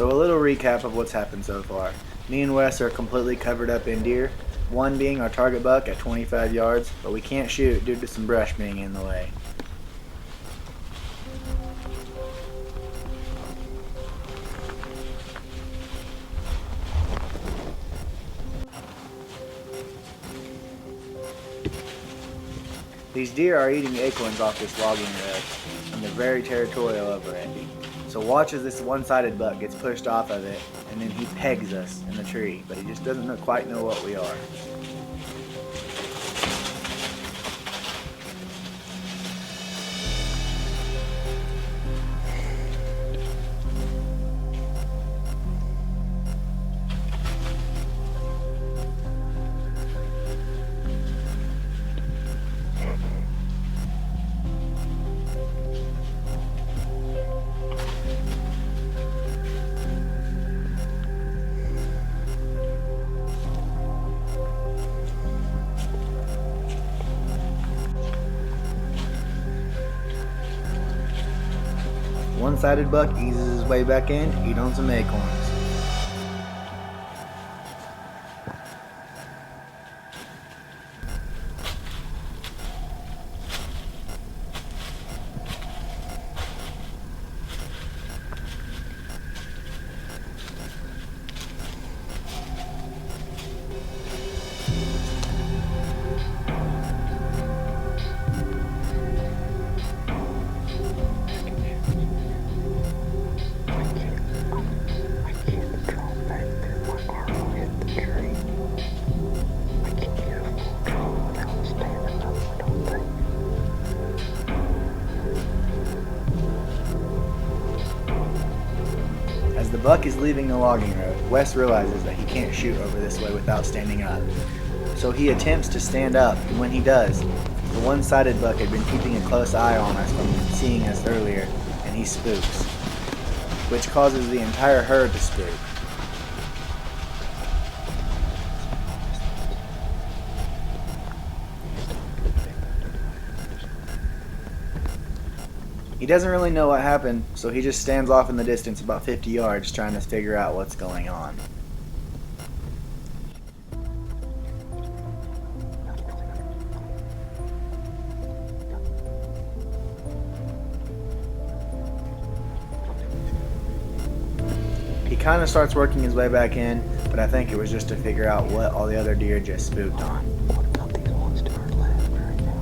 So a little recap of what's happened so far. Me and Wes are completely covered up in deer, one being our target buck at 25 yards, but we can't shoot due to some brush being in the way. These deer are eating acorns off this logging road, and they're very territorial over it. So watch as this one-sided buck gets pushed off of it, and then he pegs us in the tree, but he just doesn't quite know what we are. One-sided buck eases his way back in to eat on some acorns. As the buck is leaving the logging road, Wes realizes that he can't shoot over this way without standing up. So he attempts to stand up, and when he does, the one-sided buck had been keeping a close eye on us from seeing us earlier, and he spooks, which causes the entire herd to spook. He doesn't really know what happened, so he just stands off in the distance about 50 yards trying to figure out what's going on. He kind of starts working his way back in, but I think it was just to figure out what all the other deer just spooked on. What about these ones to our left right now?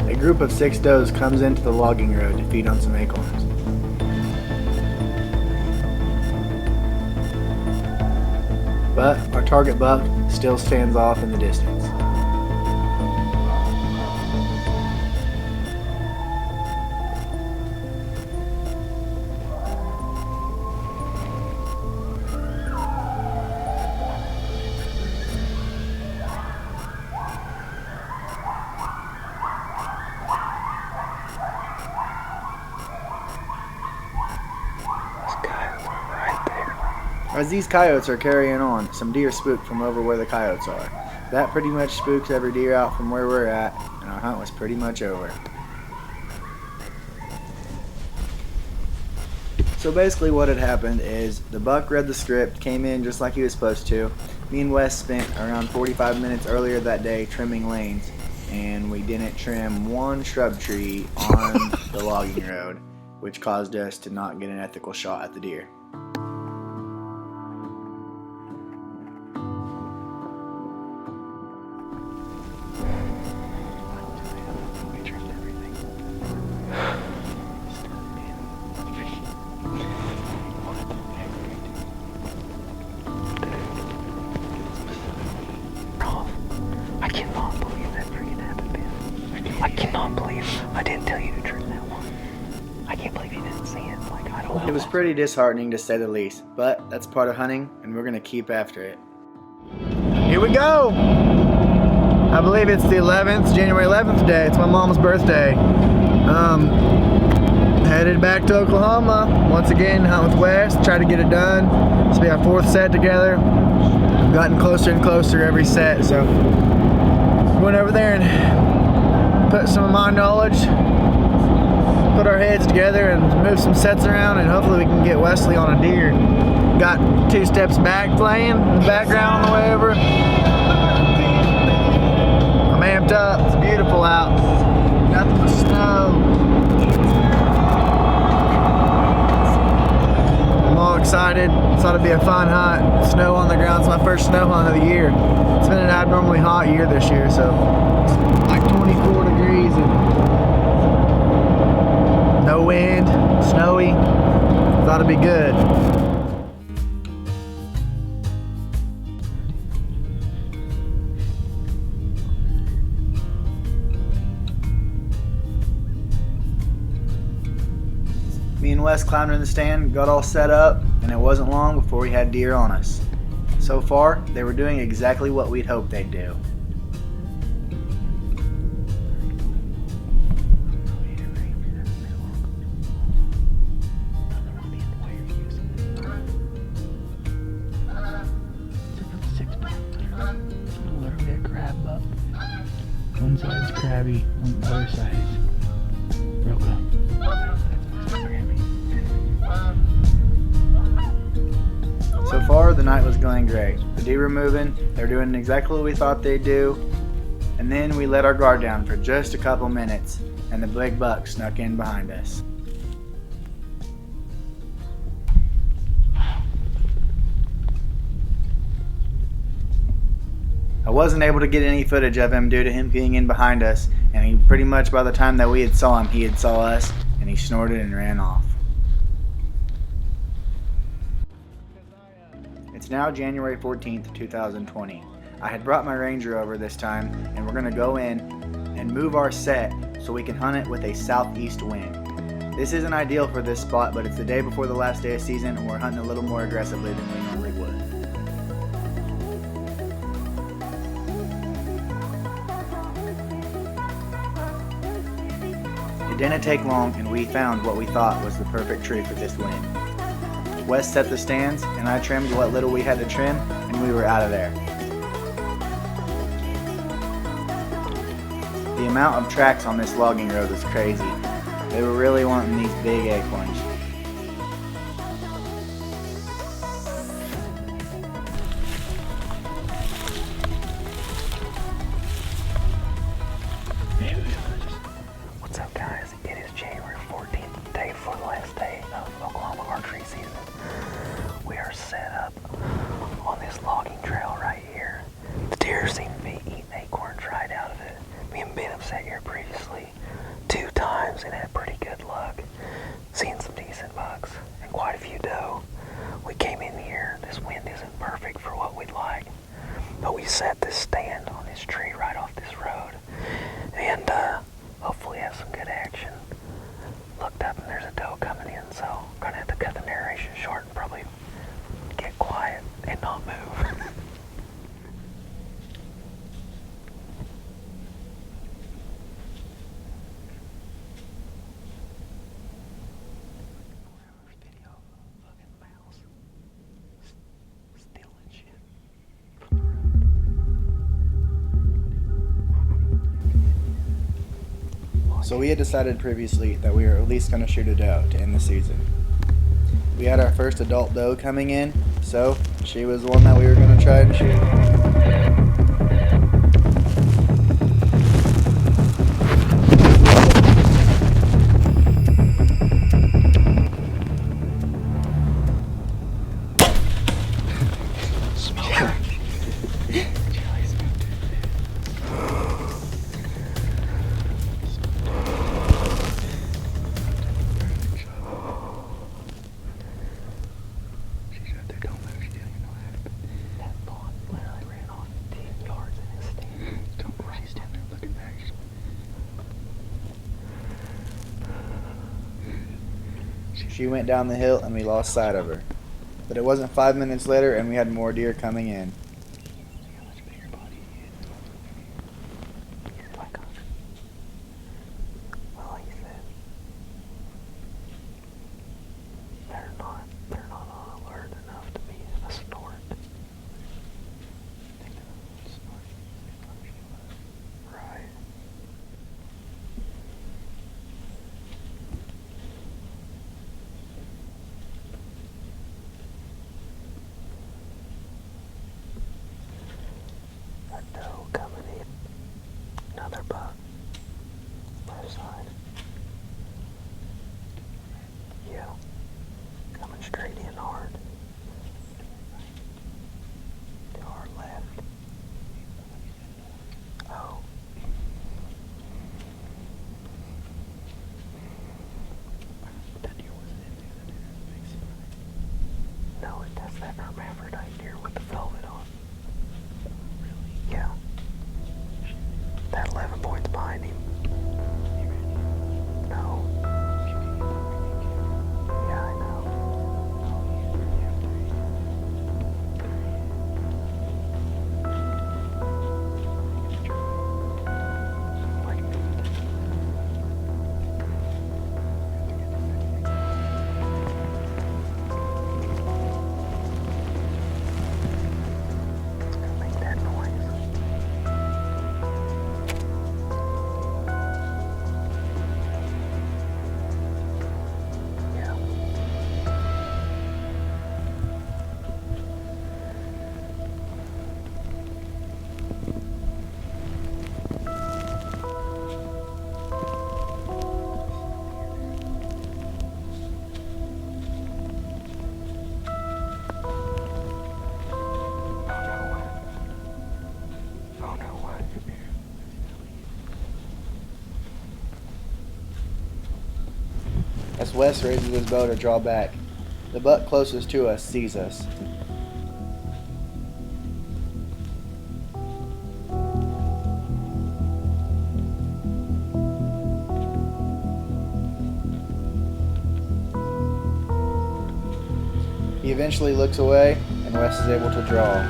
A group of 6 does comes into the logging road to feed on some acorns. But our target buck still stands off in the distance. As these coyotes are carrying on, some deer spook from over where the coyotes are. That pretty much spooks every deer out from where we're at, and our hunt was pretty much over. So basically what had happened is the buck read the script, came in just like he was supposed to. Me and Wes spent around 45 minutes earlier that day trimming lanes, and we didn't trim one shrub tree on the logging road, which caused us to not get an ethical shot at the deer. I cannot believe that freaking happened, Ben. I cannot believe I didn't tell you to trim that one. I can't believe you didn't see it. Like, I don't know. It was pretty disheartening to say the least, but that's part of hunting, and we're gonna keep after it. Here we go! I believe it's the 11th, January 11th day. It's my mom's birthday. Headed back to Oklahoma. Once again, hunt with Wes, try to get it done. This will be our 4th set together. We've gotten closer and closer every set, so went over there and put some of my knowledge, put our heads together and move some sets around, and hopefully we can get Wesley on a deer. Got 2 steps back playing in the background on the way over. I'm amped up. It's beautiful out. Nothing but snow. I'm all excited. Thought it'd be a fun hunt. Snow on the ground. It's my first snow hunt of the year. It's been an abnormally hot year this year, so it's like 24 degrees and no wind, snowy. Thought it'd be good. Me and Wes climbed in the stand, got all set up, and it wasn't long before we had deer on us. So far, they were doing exactly what we'd hoped they'd do. Literally a crab buck. One side's crabby, on the other side's real good. So far, the night was going great. The deer were moving, they were doing exactly what we thought they'd do, and then we let our guard down for just a couple minutes, and the big buck snuck in behind us. I wasn't able to get any footage of him due to him being in behind us, and he pretty much by the time that we had saw him, he had saw us, and he snorted and ran off. It's now January 14th, 2020. I had brought my Ranger over this time, and we're going to go in and move our set so we can hunt it with a southeast wind. This isn't ideal for this spot, but it's the day before the last day of season, and we're hunting a little more aggressively than we normally would. It didn't take long, and we found what we thought was the perfect tree for this wind. Wes set the stands, and I trimmed what little we had to trim, and we were out of there. The amount of tracks on this logging road was crazy. They were really wanting these big acorns. What's up, guys? It is January 14th, day before the last day of Oklahoma archery season. We are set up on this logging trail right here. The deer seem to be eating acorns right out of it. Me and Ben have sat here previously 2 times and had pretty good luck. Seen some decent bucks and quite a few doe. We came in here, this wind isn't perfect for what we'd like, but we set this stand on this tree right off this road and hopefully have some good action. Looked up and there's a doe coming in, so I'm gonna have to cut the narration short and probably get quiet and not move. So we had decided previously that we were at least going to shoot a doe to end the season. We had our first adult doe coming in, so she was the one that we were going to try and shoot. She went down the hill and we lost sight of her. But it wasn't 5 minutes later and we had more deer coming in. They're not on alert enough to be a snort. Right. A doe coming in. Another buck. Left side. Yeah. Coming straight in hard. To our left. Oh. No, that's that hermaphrodite deer with the velvet on. Yeah. That 11 points behind him. No. Yeah, I know. It's gonna make that noise. Yeah. Oh no, what? As Wes raises his bow to draw back, the buck closest to us sees us. He eventually looks away, and Wes is able to draw.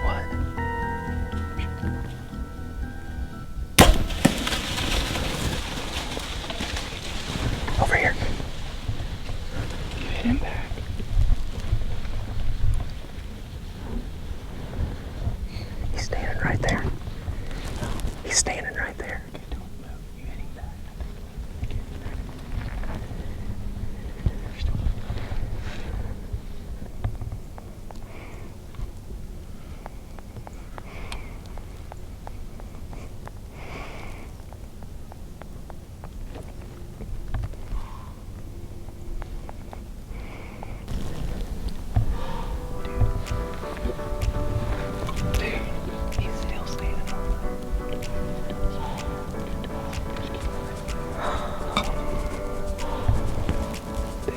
What? Over here. You hit him back. He's standing right there. He's standing right there. Okay, don't move. You hit him back. He's still standing on Dude,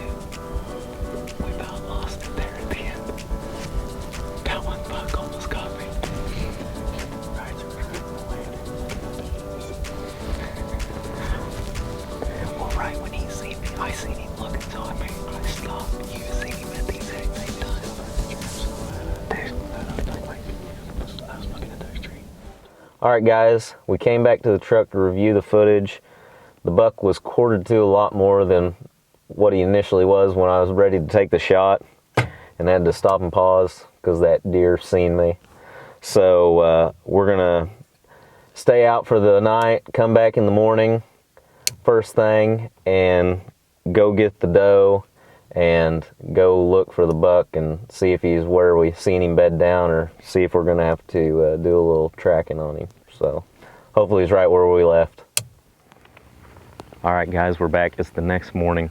we about lost it there at the end. That one buck almost got me. Right, so we're right in the land. Well, right when he seen me, I seen him looking, so I stopped. You seen him at the exact same time. I was looking at those trees. Alright guys, we came back to the truck to review the footage. The buck was quartered to a lot more than what he initially was when I was ready to take the shot, and had to stop and pause because that deer seen me. So we're gonna stay out for the night, come back in the morning first thing, and go get the doe and go look for the buck and see if he's where we seen him bed down, or see if we're gonna have to do a little tracking on him. So hopefully he's right where we left. Alright guys, we're back. It's the next morning.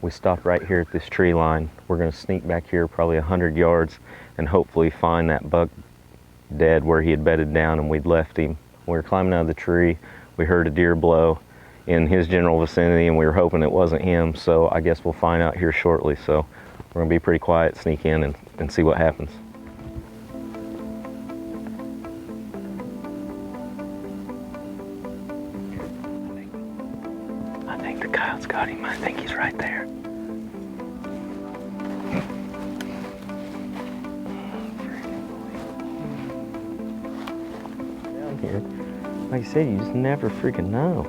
We stopped right here at this tree line. We're gonna sneak back here probably 100 yards and hopefully find that buck dead where he had bedded down and we'd left him. We were climbing out of the tree. We heard a deer blow in his general vicinity and we were hoping it wasn't him. So I guess we'll find out here shortly. So we're gonna be pretty quiet, sneak in and see what happens. think the coyote's got him. I think he's right there. Down here, like I said, you just never freaking know.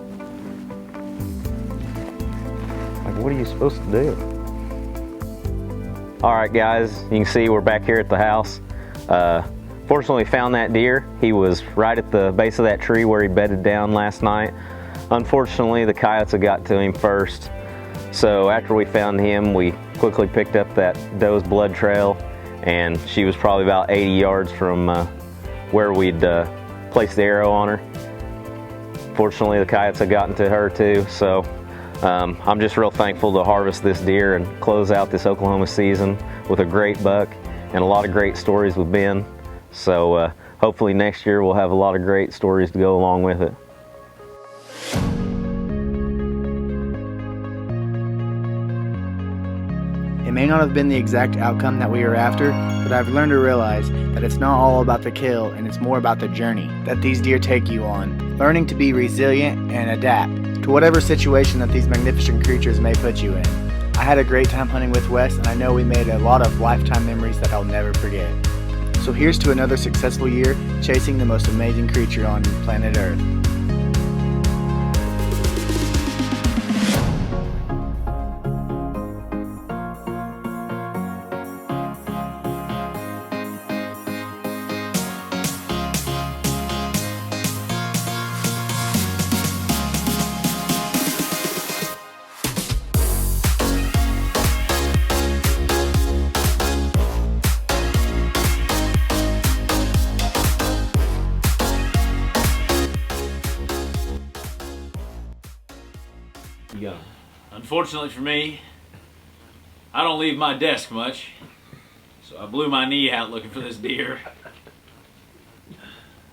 Like, what are you supposed to do? All right, guys, you can see we're back here at the house. Fortunately, found that deer. He was right at the base of that tree where he bedded down last night. Unfortunately, the coyotes had got to him first. So after we found him, we quickly picked up that doe's blood trail, and she was probably about 80 yards from where we'd placed the arrow on her. Fortunately, the coyotes had gotten to her too, so I'm just real thankful to harvest this deer and close out this Oklahoma season with a great buck and a lot of great stories with Ben. So hopefully next year we'll have a lot of great stories to go along with it. It may not have been the exact outcome that we were after, but I've learned to realize that it's not all about the kill and it's more about the journey that these deer take you on. Learning to be resilient and adapt to whatever situation that these magnificent creatures may put you in. I had a great time hunting with Wes, and I know we made a lot of lifetime memories that I'll never forget. So here's to another successful year chasing the most amazing creature on planet Earth. Unfortunately for me, I don't leave my desk much, so I blew my knee out looking for this deer.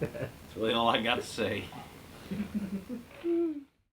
That's really all I got to say.